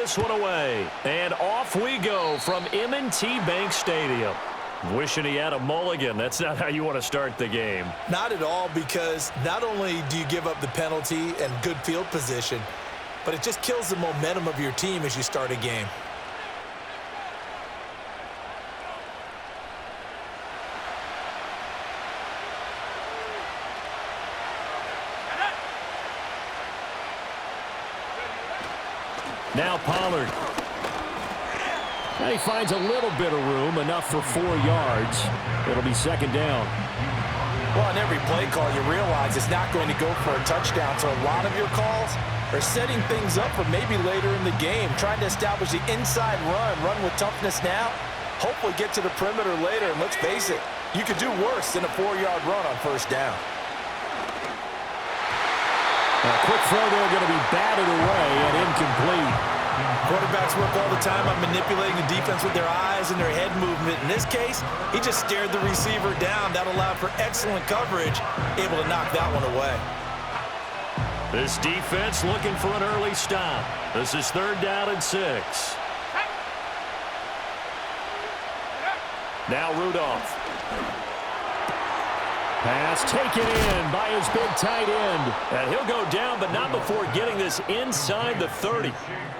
this one away. And off we go from M&T Bank Stadium. Wishing he had a mulligan. That's not how you want to start the game. Not at all, because not only do you give up the penalty and good field position, but it just kills the momentum of your team as you start a game. Now Pollard. And he finds a little bit of room, enough for 4 yards. It'll be second down. Well, on every play call, you realize it's not going to go for a touchdown, so a lot of your calls are setting things up for maybe later in the game, trying to establish the inside run with toughness now, hopefully get to the perimeter later, and let's face it, you could do worse than a 4-yard run on first down. A quick throw there, going to be batted away and incomplete. Quarterbacks work all the time on manipulating the defense with their eyes and their head movement. In this case, he just stared the receiver down. That allowed for excellent coverage, able to knock that one away. This defense looking for an early stop. This is 3rd down and 6. Now Rudolph. Pass taken in by his big tight end. And he'll go down, but not before getting this inside the 30.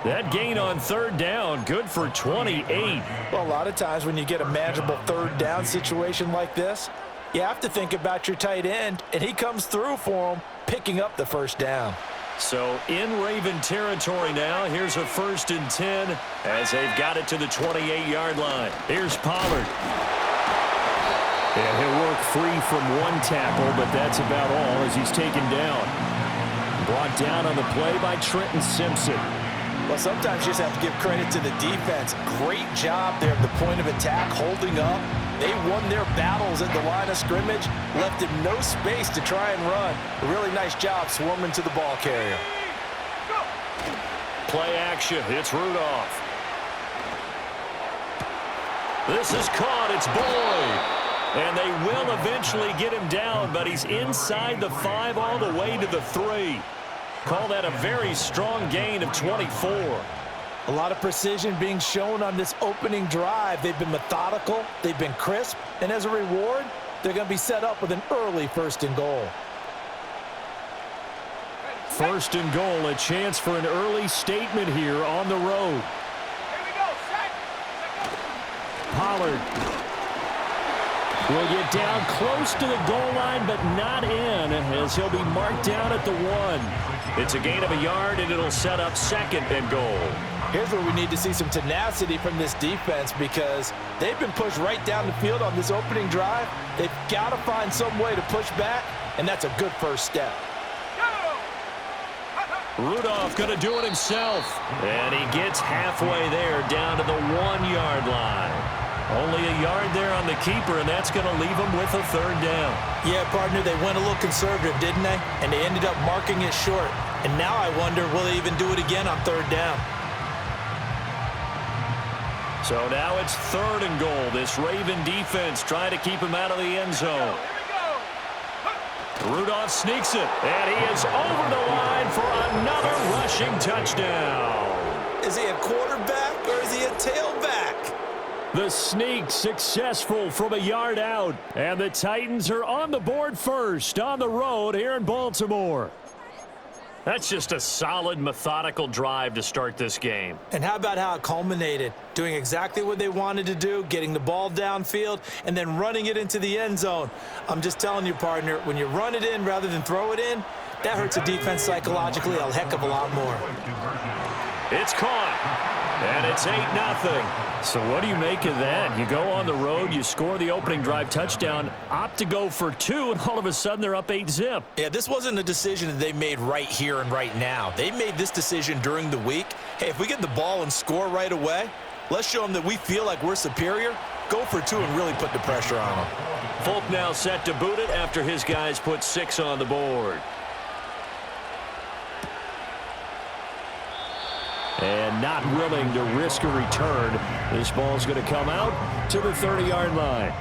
That gain on 3rd down, good for 28. Well, a lot of times when you get a manageable 3rd down situation like this, you have to think about your tight end, and he comes through for him, picking up the 1st down. So in Raven territory now, here's a 1st and 10 as they've got it to the 28-yard line. Here's Pollard. And he'll work free from 1 tackle, but that's about all as he's taken down. Brought down on the play by Trenton Simpson. Well, sometimes you just have to give credit to the defense. Great job there at the point of attack, holding up. They won their battles at the line of scrimmage, left him no space to try and run. A really nice job swarming to the ball carrier. Play action. It's Rudolph. This is caught. It's Boyd. And they will eventually get him down, but he's inside the 5 all the way to the 3. Call that a very strong gain of 24. A lot of precision being shown on this opening drive. They've been methodical, they've been crisp, and as a reward, they're going to be set up with an early 1st and goal. 1st and goal, a chance for an early statement here on the road. Here we go, set. Pollard will get down close to the goal line, but not in, as he'll be marked down at the 1. It's a gain of a yard, and it'll set up 2nd and goal. Here's where we need to see some tenacity from this defense, because they've been pushed right down the field on this opening drive. They've got to find some way to push back, and that's a good 1st step. Rudolph going to do it himself, and he gets halfway there down to the 1-yard line. Only a yard there on the keeper, and that's going to leave him with a 3rd down. Yeah, partner, they went a little conservative, didn't they? And they ended up marking it short. And now I wonder, will they even do it again on 3rd down? So now it's 3rd and goal. This Raven defense trying to keep him out of the end zone. Rudolph sneaks it, and he is over the line for another rushing touchdown. Is he a quarterback or is he a tailback? The sneak successful from a yard out, and the Titans are on the board first on the road here in Baltimore. That's just a solid, methodical drive to start this game. And how about how it culminated? Doing exactly what they wanted to do, getting the ball downfield, and then running it into the end zone. I'm just telling you, partner, when you run it in rather than throw it in, that hurts a defense psychologically a heck of a lot more. It's caught, and it's 8-0. So what do you make of that? You go on the road, you score the opening drive touchdown, opt to go for 2, and all of a sudden they're up 8-zip. Yeah, this wasn't a decision that they made right here and right now. They made this decision during the week. Hey, if we get the ball and score right away, let's show them that we feel like we're superior. Go for 2 and really put the pressure on them. Folk now set to boot it after his guys put 6 on the board. And not willing to risk a return. This ball's going to come out to the 30-yard line.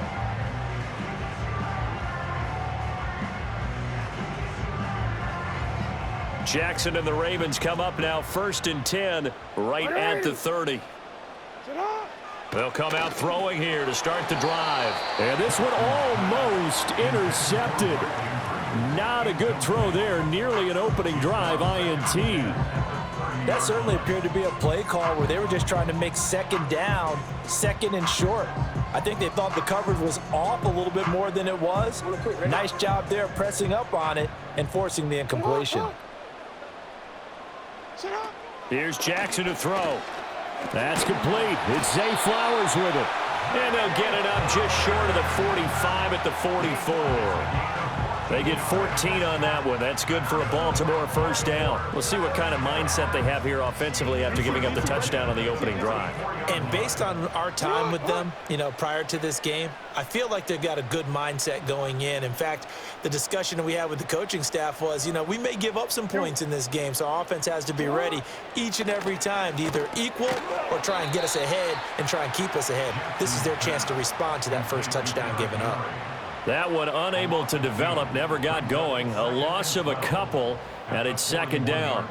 Jackson and the Ravens come up now 1st and 10 right at the 30. They'll come out throwing here to start the drive. And this one almost intercepted. Not a good throw there. Nearly an opening drive INT. That certainly appeared to be a play call where they were just trying to make second down, second and short. I think they thought the coverage was off a little bit more than it was. Nice job there pressing up on it and forcing the incompletion. Here's Jackson to throw. That's complete. It's Zay Flowers with it. And they'll get it up just short of the 45 at the 44. They get 14 on that one. That's good for a Baltimore first down. We'll see what kind of mindset they have here offensively after giving up the touchdown on the opening drive. And based on our time with them, prior to this game, I feel like they've got a good mindset going in. In fact, the discussion that we had with the coaching staff was, we may give up some points in this game, so our offense has to be ready each and every time to either equal or try and get us ahead and try and keep us ahead. This is their chance to respond to that first touchdown given up. That one unable to develop, never got going. A loss of a couple, and it's second down.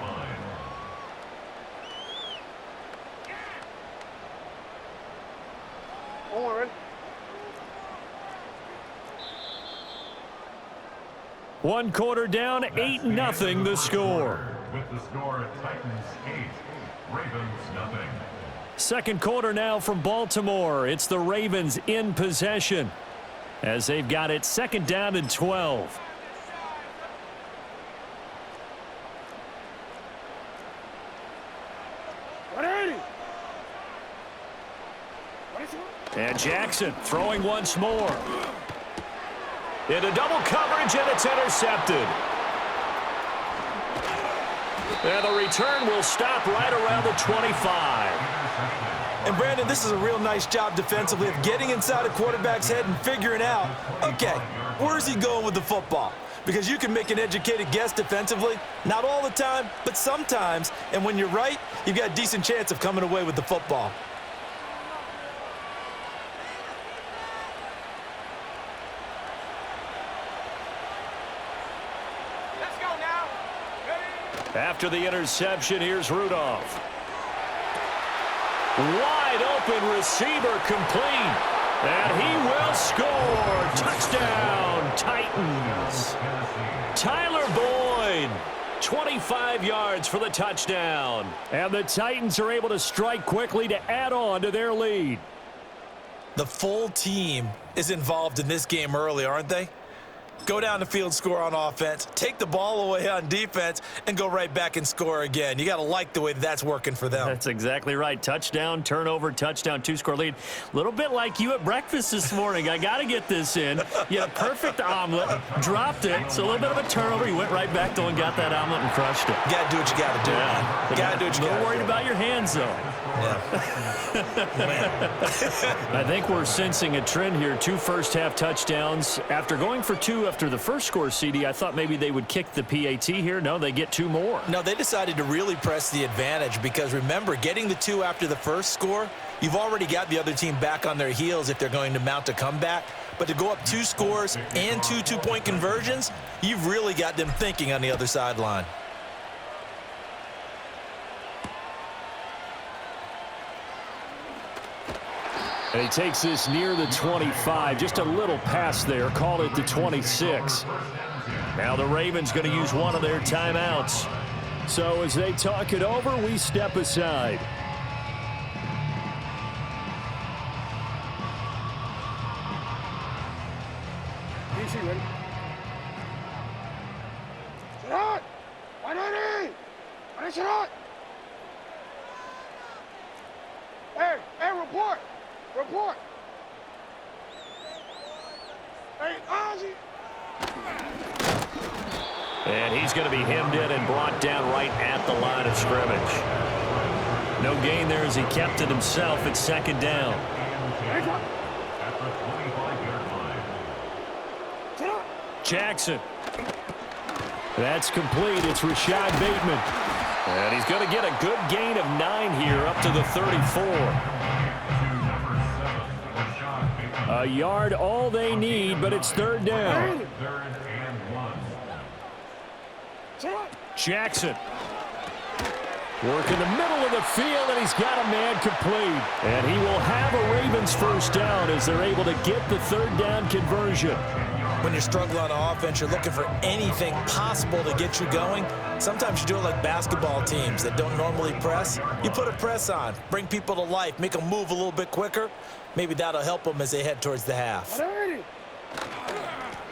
One quarter down, 8-0 the score. With the score, Titans 8, Ravens nothing. Second quarter now from Baltimore. It's the Ravens in possession, as they've got it second down and 12. And Jackson throwing once more. Into double coverage, and it's intercepted. And the return will stop right around the 25. And, Brandon, this is a real nice job defensively of getting inside a quarterback's head and figuring out, okay, where's he going with the football? Because you can make an educated guess defensively, not all the time, but sometimes. And when you're right, you've got a decent chance of coming away with the football. Let's go now. After the interception, here's Rudolph. Wide open receiver complete. And he will score. Touchdown, Titans. Tyler Boyd, 25 yards for the touchdown. And the Titans are able to strike quickly to add on to their lead. The full team is involved in this game early, aren't they? Go down the field, score on offense, take the ball away on defense, and go right back and score again. You got to like the way that's working for them. That's exactly right. Touchdown, turnover, touchdown, two-score lead. A little bit like you at breakfast this morning. I got to get this in. You had a perfect omelet, dropped it. So a little bit of a turnover. You went right back, though, and got that omelet and crushed it. You got to do what you got to do. Yeah. You got to do what you got to do. A little worried about your hands, though. Yeah. I think we're sensing a trend here. 2 first-half touchdowns. After going for 2 after the first score, CD, I thought maybe they would kick the PAT here. No, they get 2 more. No, they decided to really press the advantage because, remember, getting the 2 after the first score, you've already got the other team back on their heels if they're going to mount a comeback. But to go up 2 scores and 2 two-point conversions, you've really got them thinking on the other sideline. And he takes this near the 25. Just a little pass there. Call it the 26. Now the Ravens going to use one of their timeouts. So as they talk it over, we step aside. DC, ready? Shot! 180! 180 shot! Hey, report! Report! Hey, Ozzy! And he's going to be hemmed in and brought down right at the line of scrimmage. No gain there as he kept it himself at second down. Jackson. That's complete. It's Rashad Bateman. And he's going to get a good gain of 9 here up to the 34. A yard all they need, but it's third down. Jackson. Work in the middle of the field, and he's got a man complete. And he will have a Ravens first down as they're able to get the third down conversion. When you're struggling on offense, you're looking for anything possible to get you going. Sometimes you do it like basketball teams that don't normally press. You put a press on, bring people to life, make them move a little bit quicker. Maybe that'll help them as they head towards the half.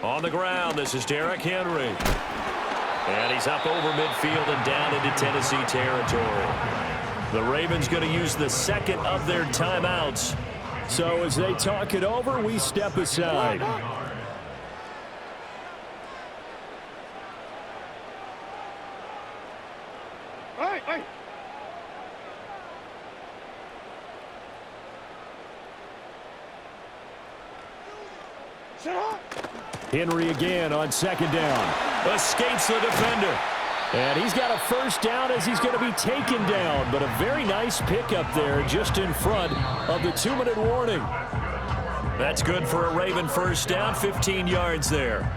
On the ground, this is Derrick Henry. And he's up over midfield and down into Tennessee territory. The Ravens going to use the second of their timeouts. So as they talk it over, we step aside. Hey. Sit up. Henry again on second down. Escapes the defender. And he's got a first down as he's going to be taken down. But a very nice pickup there just in front of the 2-minute warning. That's good for a Raven first down, 15 yards there.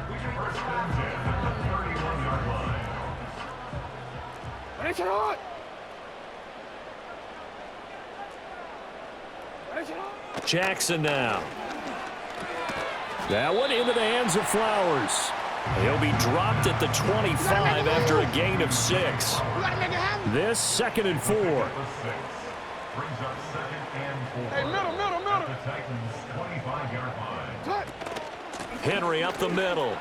Jackson now. That one into the hands of Flowers. He'll be dropped at the 25 after a gain of 6. This 2nd and 4. Brings up 2nd and 4. Hey, middle. At the Titans' 25-yard line. Henry up the middle.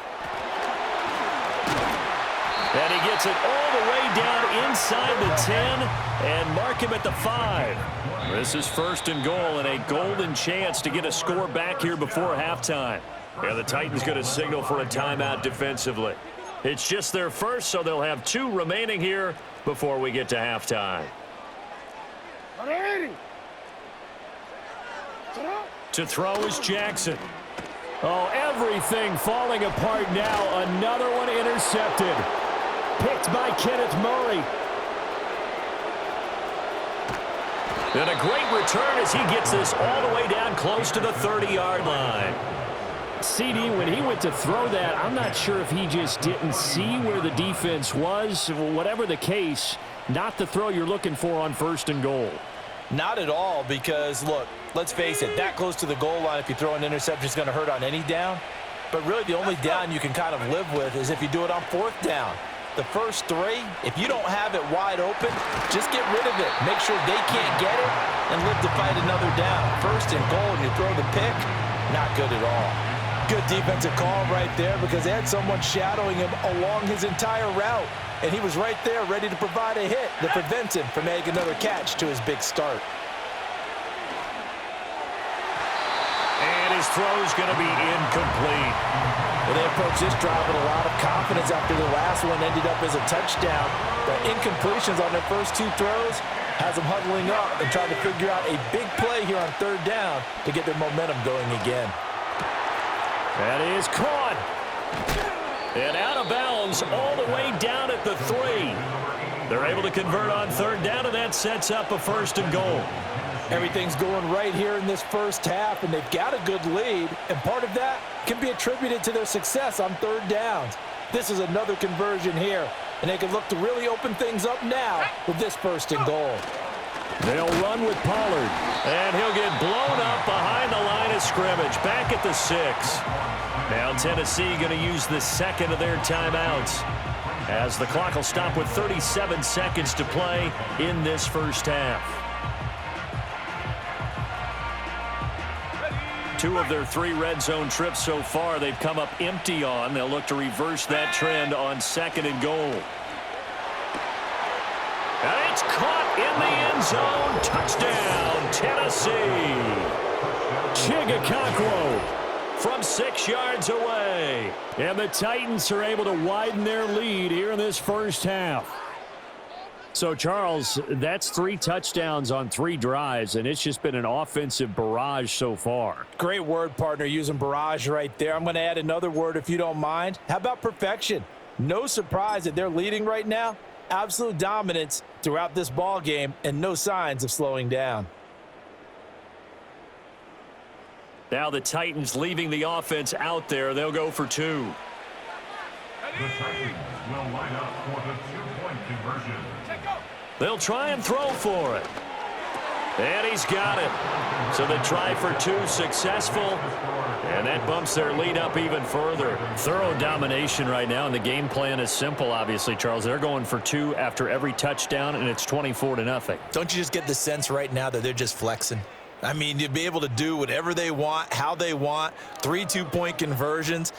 And he gets it all the way down inside the 10 and mark him at the 5. This is 1st and goal and a golden chance to get a score back here before halftime. Yeah, the Titans going to signal for a timeout defensively. It's just their first, so they'll have 2 remaining here before we get to halftime. To throw is Jackson. Oh, everything falling apart now. Another one intercepted. Picked by Kenneth Murray. And a great return as he gets this all the way down close to the 30-yard line. CD, when he went to throw that, I'm not sure if he just didn't see where the defense was. Whatever the case, not the throw you're looking for on 1st and goal. Not at all, because, look, let's face it, that close to the goal line, if you throw an interception, is going to hurt on any down. But really, the only down you can kind of live with is if you do it on 4th down. The first 3, if you don't have it wide open, just get rid of it. Make sure they can't get it and live to fight another down. 1st and goal, and you throw the pick, not good at all. Good defensive call right there because they had someone shadowing him along his entire route. And he was right there ready to provide a hit that prevents him from making another catch to his big start. And his throw's going to be incomplete. Well, they approached this drive with a lot of confidence after the last one ended up as a touchdown. The incompletions on their first 2 throws has them huddling up and trying to figure out a big play here on 3rd down to get their momentum going again. That is caught. And out of bounds all the way down at the 3. They're able to convert on 3rd down, and that sets up a 1st and goal. Everything's going right here in this first half, and they've got a good lead, and part of that can be attributed to their success on 3rd downs. This is another conversion here, and they can look to really open things up now with this 1st and goal. They'll run with Pollard, and he'll get blown up behind the line of scrimmage, back at the 6. Now Tennessee going to use the 2nd of their timeouts as the clock will stop with 37 seconds to play in this first half. 2 of their 3 red zone trips so far they've come up empty on. They'll look to reverse that trend on 2nd and goal. And it's caught in the end zone. Touchdown, Tennessee. Chigakakwo from 6 yards away. And the Titans are able to widen their lead here in this first half. So, Charles, that's 3 touchdowns on 3 drives, and it's just been an offensive barrage so far. Great word, partner, using barrage right there. I'm going to add another word if you don't mind. How about perfection? No surprise that they're leading right now. Absolute dominance throughout this ball game and no signs of slowing down. Now the Titans leaving the offense out there. They'll go for 2. The Titans will line up for the 2-point conversion. They'll try and throw for it. And he's got it. So the try for two successful. And that bumps their lead up even further. Thorough domination right now, and the game plan is simple, obviously, Charles. They're going for two after every touchdown, and it's 24-0. Don't you just get the sense right now that they're just flexing? I mean, you'd be able to do whatever they want, how they want, 3 2-point conversions.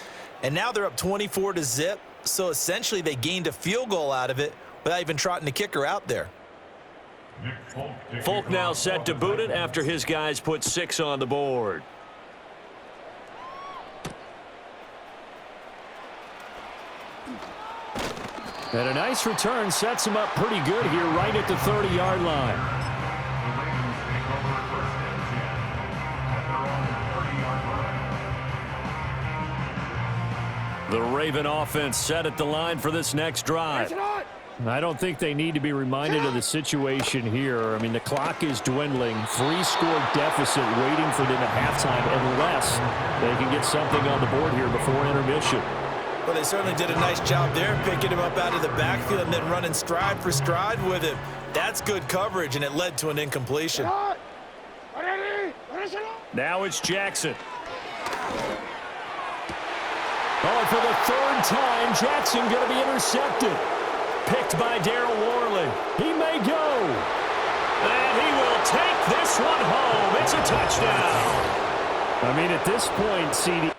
And now they're up 24-0, so essentially they gained a field goal out of it without even trotting the kicker out there. Folk now set to boot it after his guys put 6 on the board. And a nice return sets him up pretty good here right at the 30-yard line. The Raven offense set at the line for this next drive. I don't think they need to be reminded of the situation here. I mean, the clock is dwindling. 3-score deficit waiting for them at halftime unless they can get something on the board here before intermission. Well, they certainly did a nice job there, picking him up out of the backfield and then running stride for stride with him. That's good coverage, and it led to an incompletion. Now it's Jackson. Oh, for the 3rd time, Jackson going to be intercepted. Picked by Darryl Worley. He may go. And he will take this one home. It's a touchdown. I mean, at this point, CD...